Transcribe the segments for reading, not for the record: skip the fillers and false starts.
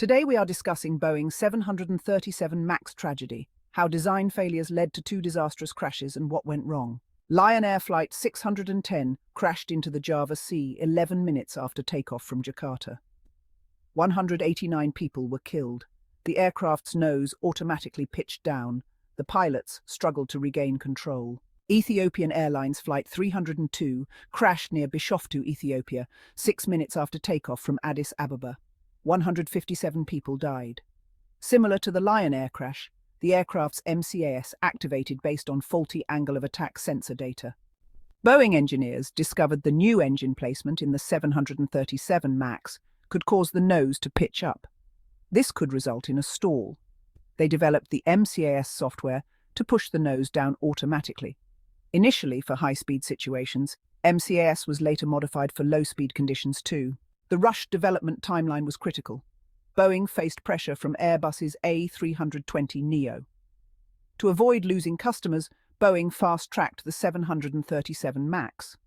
Today we are discussing Boeing's 737 MAX tragedy, how design failures led to two disastrous crashes and what went wrong. Lion Air Flight 610 crashed into the Java Sea 11 minutes after takeoff from Jakarta. 189 people were killed. The aircraft's nose automatically pitched down. The pilots struggled to regain control. Ethiopian Airlines Flight 302 crashed near Bishoftu, Ethiopia, 6 minutes after takeoff from Addis Ababa. 157 people died. Similar to the Lion Air crash, the aircraft's MCAS activated based on faulty angle of attack sensor data. Boeing engineers discovered the new engine placement in the 737 MAX could cause the nose to pitch up. This could result in a stall. They developed the MCAS software to push the nose down automatically. Initially for high-speed situations, MCAS was later modified for low-speed conditions too. The rushed development timeline was critical. Boeing faced pressure from Airbus's A320neo. To avoid losing customers, Boeing fast-tracked the 737 MAX.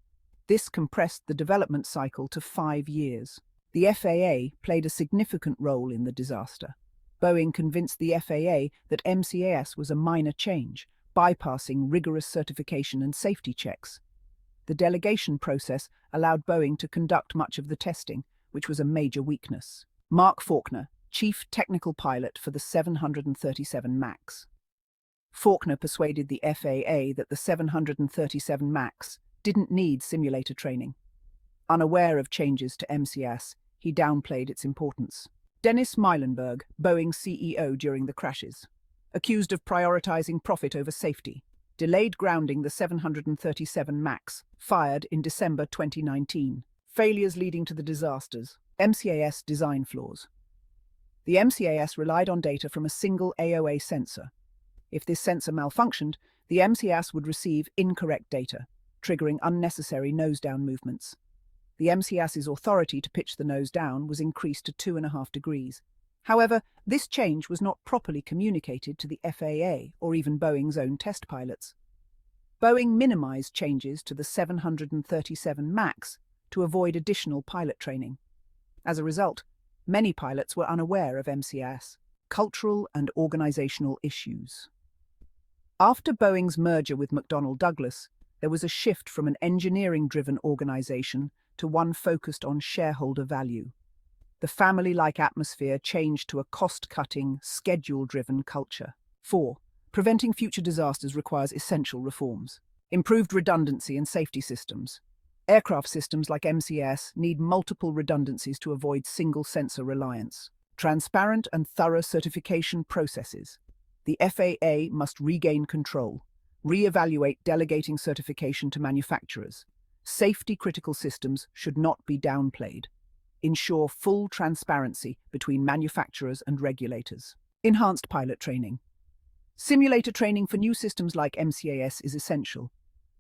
This compressed the development cycle to 5 years. The FAA played a significant role in the disaster. Boeing convinced the FAA that MCAS was a minor change, bypassing rigorous certification and safety checks. The delegation process allowed Boeing to conduct much of the testing, which was a major weakness. Mark Faulkner, chief technical pilot for the 737 MAX. Faulkner persuaded the FAA that the 737 MAX didn't need simulator training. Unaware of changes to MCAS, he downplayed its importance. Dennis Muilenburg, Boeing's CEO during the crashes, accused of prioritizing profit over safety, delayed grounding the 737 MAX, fired in December 2019. Failures leading to the disasters. MCAS design flaws. The MCAS relied on data from a single AOA sensor. If this sensor malfunctioned, the MCAS would receive incorrect data, triggering unnecessary nose-down movements. The MCAS's authority to pitch the nose down was increased to 2.5 degrees. However, this change was not properly communicated to the FAA or even Boeing's own test pilots. Boeing minimized changes to the 737 MAX to avoid additional pilot training. As a result, many pilots were unaware of MCAS. Cultural and organizational issues. After Boeing's merger with McDonnell Douglas, there was a shift from an engineering-driven organization to one focused on shareholder value. The family-like atmosphere changed to a cost-cutting, schedule-driven culture. 4. Preventing future disasters requires essential reforms. Improved redundancy and safety systems. Aircraft systems like MCAS need multiple redundancies to avoid single-sensor reliance. Transparent and thorough certification processes. The FAA must regain control, re-evaluate delegating certification to manufacturers. Safety-critical systems should not be downplayed. Ensure full transparency between manufacturers and regulators. Enhanced pilot training. Simulator training for new systems like MCAS is essential.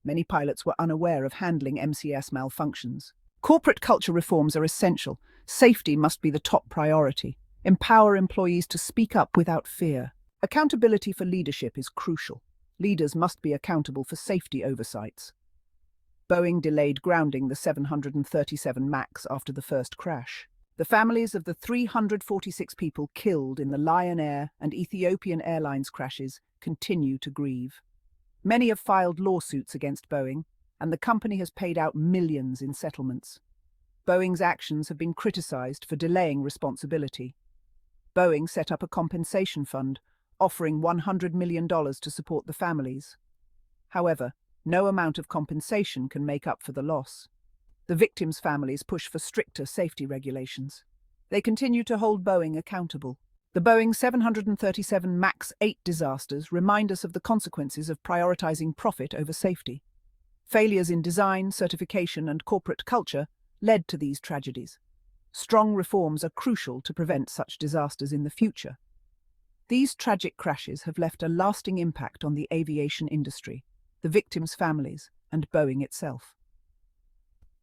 Many pilots were unaware of handling MCAS malfunctions. Corporate culture reforms are essential. Safety must be the top priority. Empower employees to speak up without fear. Accountability for leadership is crucial. Leaders must be accountable for safety oversights. Boeing delayed grounding the 737 MAX after the first crash. The families of the 346 people killed in the Lion Air and Ethiopian Airlines crashes continue to grieve. Many have filed lawsuits against Boeing, and the company has paid out millions in settlements. Boeing's actions have been criticized for delaying responsibility. Boeing set up a compensation fund, offering $100 million to support the families. However, no amount of compensation can make up for the loss. The victims' families push for stricter safety regulations. They continue to hold Boeing accountable. The Boeing 737 MAX 8 disasters remind us of the consequences of prioritizing profit over safety. Failures in design, certification, and corporate culture led to these tragedies. Strong reforms are crucial to prevent such disasters in the future. These tragic crashes have left a lasting impact on the aviation industry, the victims' families, and Boeing itself.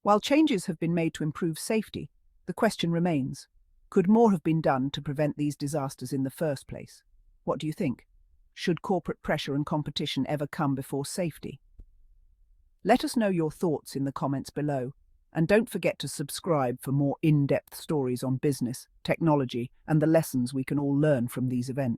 While changes have been made to improve safety, the question remains, could more have been done to prevent these disasters in the first place? What do you think? Should corporate pressure and competition ever come before safety? Let us know your thoughts in the comments below. And don't forget to subscribe for more in-depth stories on business, technology, and the lessons we can all learn from these events.